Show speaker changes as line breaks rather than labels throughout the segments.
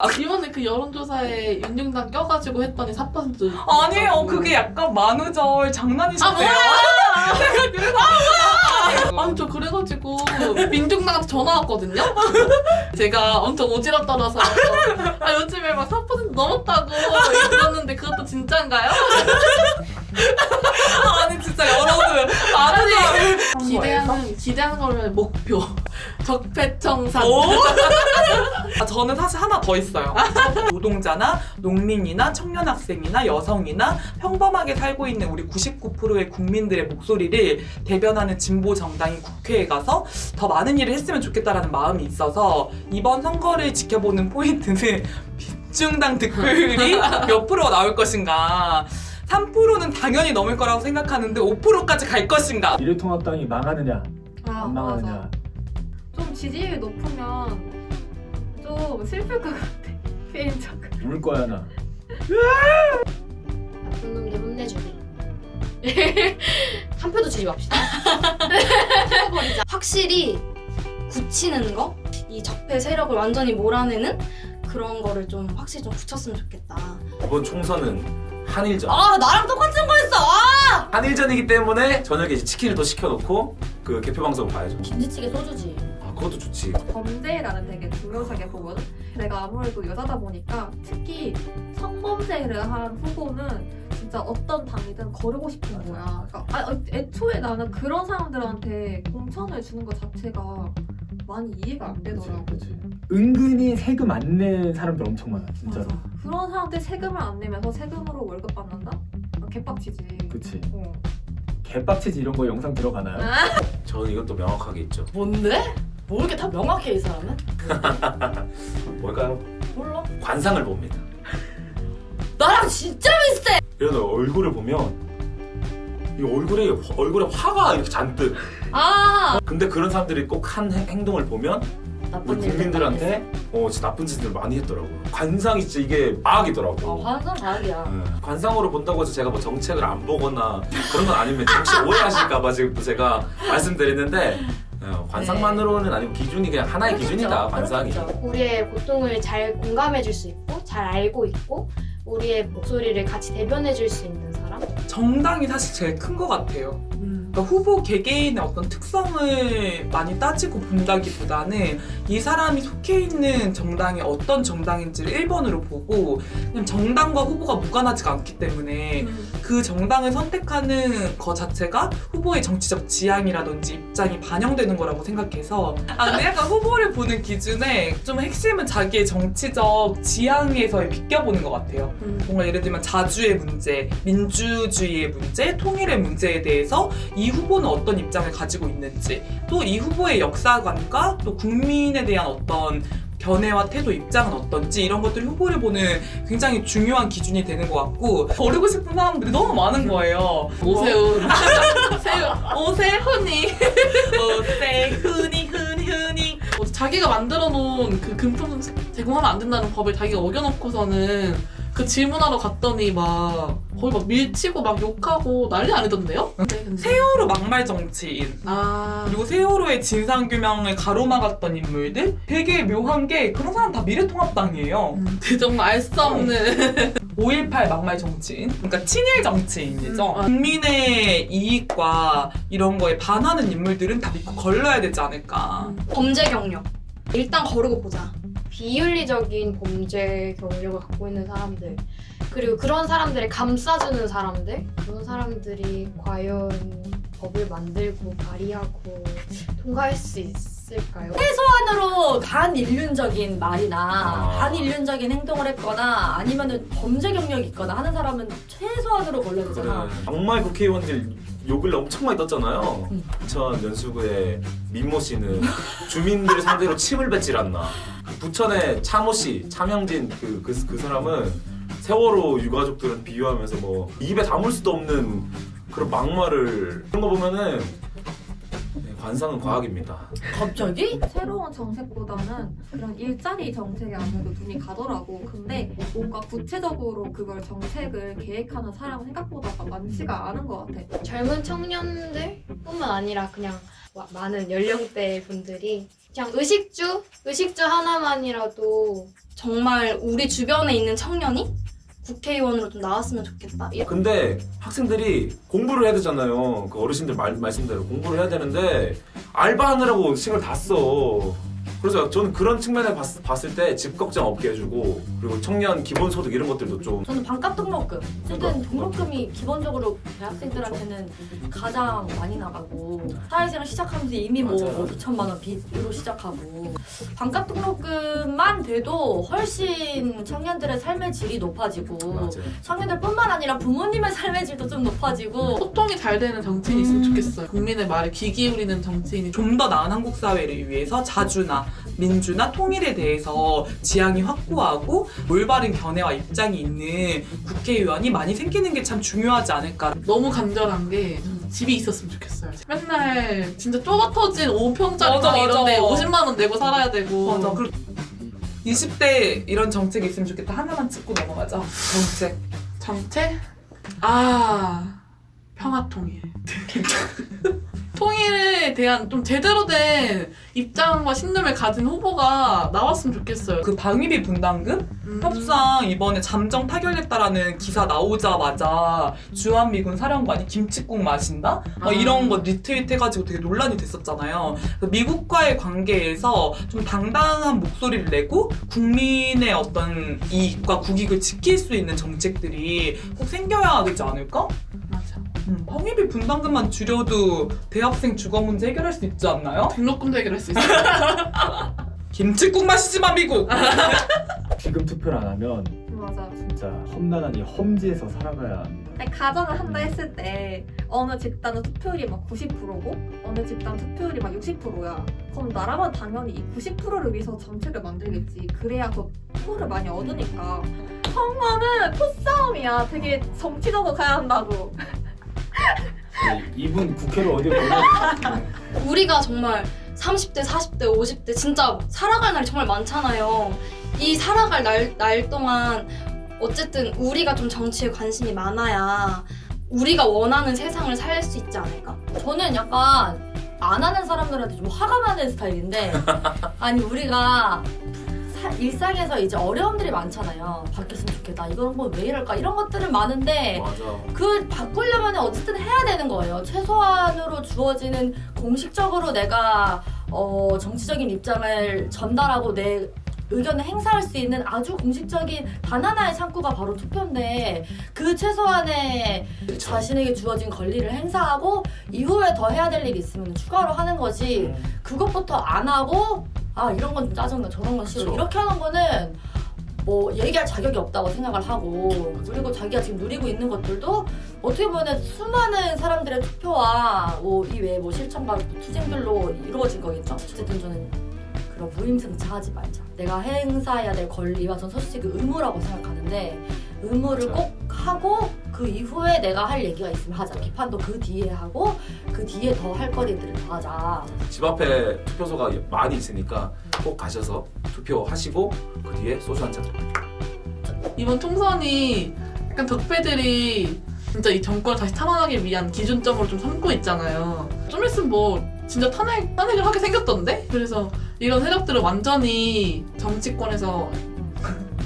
이번에 그 여론조사에 윤중당 껴가지고 했더니 4%
아니에요. 그게 약간 만우절 장난이셨대요.
아니 저 그래가지고 민중당한테 전화 왔거든요? 제가 엄청 오지랖 떨어서 요즘에 막 4% 넘었다고 들었는데 그것도 진짠가요?
아니 진짜 여러분
기대하는 거를 목표 적폐청산.
저는 사실 하나 더 있어요. 노동자나 농민이나 청년 학생이나 여성이나 평범하게 살고 있는 우리 99%의 국민들의 목소리를 대변하는 진보 정당이 국회에 가서 더 많은 일을 했으면 좋겠다라는 마음이 있어서 이번 선거를 지켜보는 포인트는 민중당 득표율이 몇 프로가 나올 것인가. 3%는 당연히 넘을 거라고 생각하는데 5%까지 갈 것인가.
미래통합당이 망하느냐 안 망하느냐.
맞아. 좀 지지율이 높으면 좀 슬플 것 같아. 개인적으로.
울 거야 나.
나쁜 놈들 혼내주기. 한 표도 주지 맙시다. 버리자. 확실히 굳히는 거? 이 적폐 세력을 완전히 몰아내는 그런 거를 좀 확실히 좀 굳혔으면 좋겠다.
이번 총선은 한일전.
나랑 똑같은 거 했어!
한일전이기 때문에 저녁에 이제 치킨을 더 시켜놓고 그 개표 방송을 봐야죠.
김치찌개 소주지.
아 그것도 좋지.
범죄라는 되게 중요하게 보거든. 내가 아무래도 여자다 보니까 특히 성범죄를 한 후보는 진짜 어떤 당이든 거르고 싶은 거야. 그러니까 애초에 나는 그런 사람들한테 공천을 주는 것 자체가 많이 이해가 안 되더라고.
그치. 은근히 세금 안 낸 사람들 엄청 많아 진짜로.
맞아. 그런 사람들 세금을 안 내면서 세금으로 월급 받는다? 개빡치지.
그치.
어.
개빡치지 이런 거 영상 들어가나요?
저는 이것도 명확하게 있죠.
뭔데? 뭐 이렇게 다 명확해 이 사람은?
뭘까요?
몰라.
관상을 봅니다.
나랑 진짜 비슷해!
이런 얼굴을 보면 이 얼굴에 화가 이렇게 잔뜩. 근데 그런 사람들이 꼭 한 행동을 보면 우리
나쁜 일
국민들한테 진짜 나쁜 짓을 많이 했더라고요. 관상이 진짜 이게 과학이더라고.
환상 과학이야.
관상으로 본다고 해서 제가 뭐 정책을 안 보거나 그런 건 아닙니다. 혹시 오해하실까봐 지금 또 제가 말씀드리는데 관상만으로는 아니고 기준이 그냥 하나의
그렇겠죠.
기준이다. 관상이.
그렇겠죠. 우리의 고통을 잘 공감해줄 수 있고 잘 알고 있고 우리의 목소리를 같이 대변해줄 수 있는 사람?
정당이 사실 제일 큰 것 같아요. 그러니까 후보 개개인의 어떤 특성을 많이 따지고 본다기보다는 이 사람이 속해 있는 정당이 어떤 정당인지를 1번으로 보고 그냥 정당과 후보가 무관하지가 않기 때문에 그 정당을 선택하는 것 자체가 후보의 정치적 지향이라든지 입장이 반영되는 거라고 생각해서 근데 약간 후보를 보는 기준에 좀 핵심은 자기의 정치적 지향에서의 비껴보는 것 같아요. 뭔가 예를 들면 자주의 문제, 민주주의의 문제, 통일의 문제에 대해서 이 후보는 어떤 입장을 가지고 있는지, 또 이 후보의 역사관과 또 국민에 대한 어떤 견해와 태도, 입장은 어떤지 이런 것들이 후보를 보는 굉장히 중요한 기준이 되는 것 같고 버리고 싶은 사람들이 너무 많은 거예요.
오세훈 오세훈이 흔히 자기가 만들어 놓은 그 금품 제공하면 안 된다는 법을 자기가 어겨놓고서는 그 질문하러 갔더니 막 거의 막 밀치고 막 욕하고 난리 아니던데요? 네, 근데
세월호 막말 정치인
아
그리고 세월호의 진상규명을 가로막았던 인물들 되게 묘한 게 그런 사람 다 미래통합당이에요.
정말 알 수 없는
5.18 막말 정치인, 그러니까 친일 정치인이죠.
아.
국민의 이익과 이런 거에 반하는 인물들은 다 믿고 걸러야 되지 않을까.
범죄 경력. 일단 거르고 보자. 비윤리적인 범죄 경력을 갖고 있는 사람들 그리고 그런 사람들을 감싸주는 사람들 그런 사람들이 과연 법을 만들고 발의하고 통과할 수 있을까요?
최소한으로 반인륜적인 말이나
아.
반인륜적인 행동을 했거나 아니면은 범죄 경력이 있거나 하는 사람은 최소한으로 걸려야 되잖아.
정말 국회의원들 욕을 엄청 많이 떴잖아요. 부천 연수구의 민모 씨는 주민들 상대로 침을 뱉질 않나. 부천의 차모 씨, 차명진 그 사람은 세월호 유가족들은 비유하면서 뭐 입에 담을 수도 없는 그런 막말을 그런 거 보면은 관상은 과학입니다.
갑자기?
새로운 정책보다는 그런 일자리 정책에 아무래도 눈이 가더라고. 근데 뭔가 구체적으로 그걸 정책을 계획하는 사람은 생각보다 많지가 않은 것 같아.
젊은 청년들뿐만 아니라 그냥 많은 연령대 분들이 그냥 의식주 하나만이라도 정말 우리 주변에 있는 청년이 국회의원으로 좀 나왔으면 좋겠다.
근데 학생들이 공부를 해야 되잖아요. 그 어르신들 말씀대로 공부를 해야 되는데 알바하느라고 시간을 다 써. 그래서 저는 그런 측면에 봤을 때 집 걱정 없게 해주고, 그리고 청년 기본소득 이런 것들도 좀
저는 반값 등록금. 어쨌든 등록금이 기본적으로 대학생들한테는 가장 많이 나가고 사회생활 시작하면서 이미 뭐
맞아요.
2천만 원 빚으로 시작하고 반값 등록금만 돼도 훨씬 청년들의 삶의 질이 높아지고
맞아요.
청년들뿐만 아니라 부모님의 삶의 질도 좀 높아지고
소통이 잘 되는 정치인이 있으면 좋겠어요. 국민의 말에 귀 기울이는 정치인이
좀 더 나은 한국 사회를 위해서 자주나 민주나 통일에 대해서 지향이 확고하고 올바른 견해와 입장이 있는 국회의원이 많이 생기는 게 참 중요하지 않을까.
너무 간절한 게 집이 있었으면 좋겠어요. 맨날 진짜 좁아 터진 5평짜리
맞아,
방 이런데
맞아.
50만 원 내고 살아야 되고.
맞아. 20대 이런 정책이 있으면 좋겠다. 하나만 짚고 넘어가자. 정책.
정책? 평화통일. 통일에 대한 좀 제대로 된 입장과 신념을 가진 후보가 나왔으면 좋겠어요.
그 방위비 분담금 협상 이번에 잠정 타결했다라는 기사 나오자마자 주한미군 사령관이 김칫국 마신다? 막 이런 거 리트윗 해가지고 되게 논란이 됐었잖아요. 미국과의 관계에서 좀 당당한 목소리를 내고 국민의 어떤 이익과 국익을 지킬 수 있는 정책들이 꼭 생겨야 되지 않을까?
맞아.
방위비 분담금만 줄여도 대학생 주거 문제 해결할 수 있지 않나요?
등록금도 해결할 수 있어요.
김칫국 마시지 마 미국!
지금 투표를 안 하면
맞아.
진짜 험난한 이 험지에서 살아가야 합니다.
아니, 가정을 한다 했을 때 어느 집단은 투표율이 막 90%고 어느 집단 투표율이 막 60%야. 그럼 나라면 당연히 이 90%를 위해서 정책을 만들겠지. 그래야 더 표를 많이 얻으니까. 선거는 표싸움이야. 되게 정치적으로 가야 한다고.
이분 국회로 어디 보내요?
우리가 정말 30대, 40대, 50대 진짜 살아갈 날이 정말 많잖아요. 이 살아갈 날 동안 어쨌든 우리가 좀 정치에 관심이 많아야 우리가 원하는 세상을 살 수 있지 않을까?
저는 약간 안 하는 사람들한테 좀 화가 나는 스타일인데 아니 우리가 일상에서 이제 어려움들이 많잖아요. 바뀌었으면 좋겠다. 이런 건 왜 이럴까? 이런 것들은 많은데
맞아.
그걸 바꾸려면 어쨌든 해야 되는 거예요. 최소한으로 주어지는 공식적으로 내가 정치적인 입장을 전달하고 내 의견을 행사할 수 있는 아주 공식적인 단 하나의 창구가 바로 투표인데 그 최소한의 자신에게 주어진 권리를 행사하고 이후에 더 해야 될 일이 있으면 추가로 하는 거지 그것부터 안 하고 이런 건 좀 짜증나 저런 건 싫어
그쵸.
이렇게 하는 거는 뭐 얘기할 자격이 없다고 생각을 하고 그리고 자기가 지금 누리고 있는 것들도 어떻게 보면 수많은 사람들의 투표와 이외에 실천과 투쟁들로 이루어진 거겠죠. 어쨌든 저는 그런 무임승차하지 말자. 내가 행사해야 될 권리와 전 솔직히 의무라고 생각하는데 의무를 꼭 하고 그 이후에 내가 할 얘기가 있으면 하자. 비판도 그 뒤에 하고 그 뒤에 더 할 거리들을 더 하자.
집 앞에 투표소가 많이 있으니까 꼭 가셔서 투표하시고 그 뒤에 소주 한 잔.
이번 총선이 약간 덕배들이 진짜 이 정권을 다시 탄원하기 위한 기준점으로 좀 삼고 있잖아요. 좀 있으면 뭐 진짜 탄핵을 하게 생겼던데? 그래서 이런 세력들을 완전히 정치권에서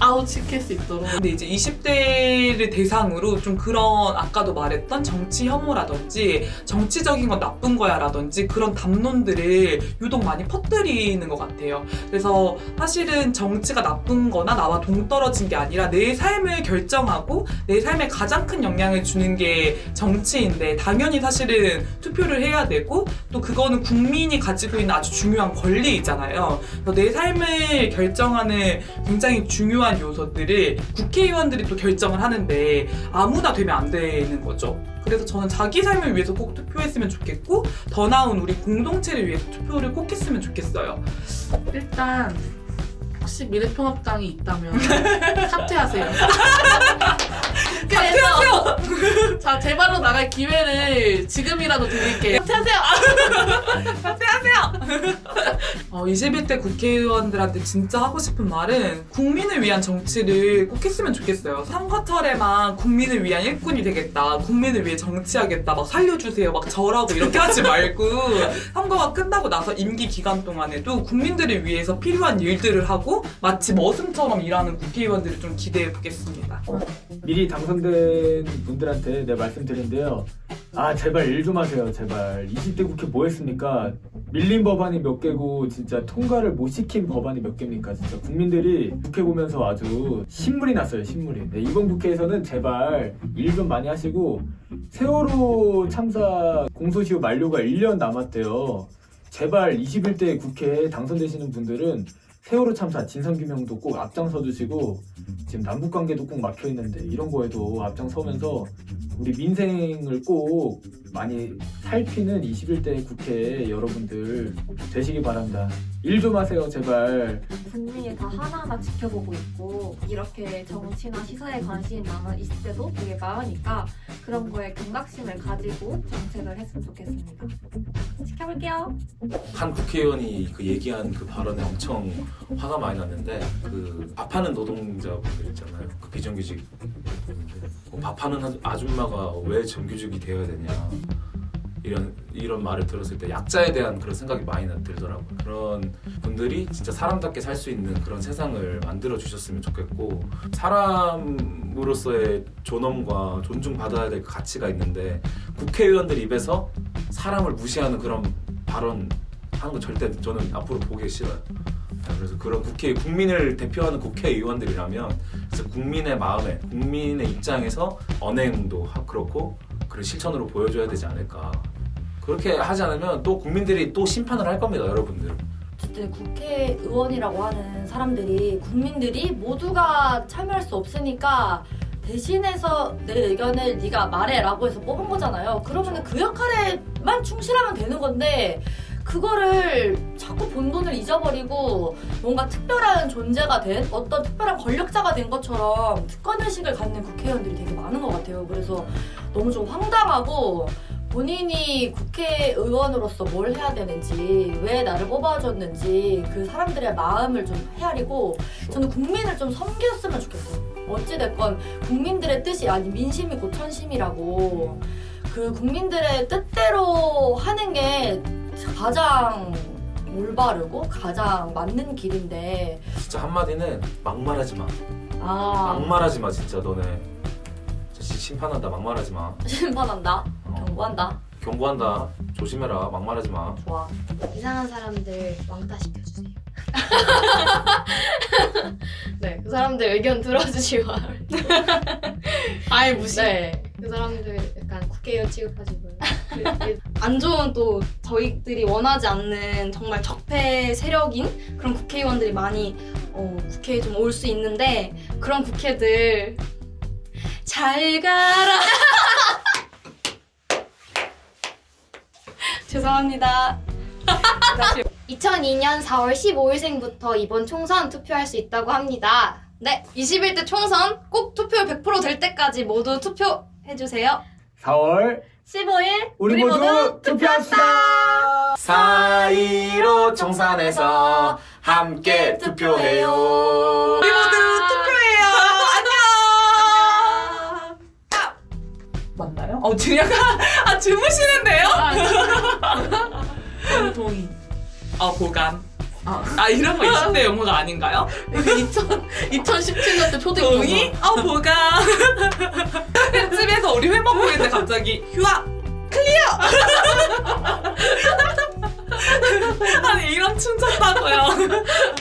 아웃시킬 수 있도록.
근데 이제 20대를 대상으로 좀 그런 아까도 말했던 정치 혐오라든지 정치적인 건 나쁜 거야 라든지 그런 담론들을 유독 많이 퍼뜨리는 것 같아요. 그래서 사실은 정치가 나쁜 거나 나와 동떨어진 게 아니라 내 삶을 결정하고 내 삶에 가장 큰 영향을 주는 게 정치인데 당연히 사실은 투표를 해야 되고 또 그거는 국민이 가지고 있는 아주 중요한 권리이잖아요. 그래서 내 삶을 결정하는 굉장히 중요한 요소들을 국회의원들이 또 결정을 하는데 아무나 되면 안 되는 거죠. 그래서 저는 자기 삶을 위해서 꼭 투표했으면 좋겠고 더 나은 우리 공동체를 위해서 투표를 꼭 했으면 좋겠어요.
일단 혹시 미래통합당이 있다면 사퇴하세요.
그래서
자, 제발로 나갈 기회를 지금이라도 드릴게요.
하세요. 21대 국회의원들한테 진짜 하고 싶은 말은 국민을 위한 정치를 꼭 했으면 좋겠어요. 선거철에만 국민을 위한 일꾼이 되겠다, 국민을 위해 정치하겠다, 막 살려주세요, 막 절하고 이렇게 하지 말고 선거가 끝나고 나서 임기 기간 동안에도 국민들을 위해서 필요한 일들을 하고 마치 머슴처럼 일하는 국회의원들을 좀 기대해 보겠습니다.
미리 당선된 분들한테 내가 말씀드린데요. 아 제발 일 좀 하세요. 제발. 20대 국회 뭐 했습니까? 밀린 법안이 몇 개고 진짜 통과를 못 시킨 법안이 몇 개입니까? 진짜 국민들이 국회 보면서 아주 신물이 났어요. 신물이. 네, 이번 국회에서는 제발 일 좀 많이 하시고 세월호 참사 공소시효 만료가 1년 남았대요. 제발 21대 국회에 당선되시는 분들은 세월호 참사 진상규명도 꼭 앞장서 주시고 지금 남북관계도 꼭 막혀있는데 이런 거에도 앞장서면서 우리 민생을 꼭 많이 살피는 21대 국회 여러분들 되시기 바랍니다. 일 좀 하세요 제발.
국민이 다 하나하나 지켜보고 있고 이렇게 정치나 시사에 관심이 많은 20대도 되게 많으니까 그런 거에 경각심을 가지고 정책을 했으면 좋겠습니다. 지켜볼게요.
한 국회의원이 그 얘기한 그 발언에 엄청 화가 많이 났는데 그 밥하는 노동자분들 있잖아요. 그 비정규직 밥하는 아줌마가 왜 정규직이 되어야 되냐 이런 말을 들었을 때 약자에 대한 그런 생각이 많이 들더라고요. 그런 분들이 진짜 사람답게 살 수 있는 그런 세상을 만들어 주셨으면 좋겠고 사람으로서의 존엄과 존중받아야 될 가치가 있는데 국회의원들 입에서 사람을 무시하는 그런 발언 하는 거 절대 저는 앞으로 보기 싫어요. 그래서 그런 국민을 대표하는 국회의원들이라면 그래서 국민의 마음에 국민의 입장에서 언행도 그렇고 그런 실천으로 보여줘야 되지 않을까. 그렇게 하지 않으면 또 국민들이 또 심판을 할 겁니다, 여러분들.
어쨌든 국회의원이라고 하는 사람들이 국민들이 모두가 참여할 수 없으니까 대신해서 내 의견을 네가 말해라고 해서 뽑은 거잖아요. 그러면 그 역할에만 충실하면 되는 건데 그거를 자꾸 본론을 잊어버리고 뭔가 특별한 존재가 된 어떤 특별한 권력자가 된 것처럼 특권의식을 갖는 국회의원들이 되게 많은 것 같아요. 그래서 너무 좀 황당하고 본인이 국회의원으로서 뭘 해야 되는지 왜 나를 뽑아줬는지 그 사람들의 마음을 좀 헤아리고 저는 국민을 좀 섬겼으면 좋겠어요. 어찌됐건 국민들의 뜻이 아니 민심이 곧 천심이라고 그 국민들의 뜻대로 하는 게 가장 올바르고 가장 맞는 길인데
진짜 한마디는 막말하지 마.
아
막말하지 마 진짜 너네. 진짜 심판한다. 막말하지 마.
심판한다 경고한다
경고한다. 조심해라. 막말하지 마.
좋아
이상한 사람들 왕따 시켜주세요. 네, 그 사람들 의견 들어주시고
아예 무시.
네, 그 사람들 약간 국회의원 취급하시고 안 좋은 또 저희들이 원하지 않는 정말 적폐 세력인 그런 국회의원들이 많이 국회에 좀 올 수 있는데 그런 국회들 잘 가라. 죄송합니다. 2002년 4월 15일생부터 이번 총선 투표할 수 있다고 합니다. 네, 21대 총선 꼭 투표율 100% 될 때까지 모두 투표해주세요.
4월
15일
우리 모두 투표합시다.
4.15 총선에서 함께 투표해요.
우리 모두 투표해요. 안녕. 맞나요? 지금 약간 주무시는데요?
동의.
보감. 이런 거 20대 용어가 아닌가요?
2017년 때 초등
동의? 보감. 집에서 우리 회 먹고 있는데 갑자기 휴학 클리어. 아니 이런 춤 췄다고요.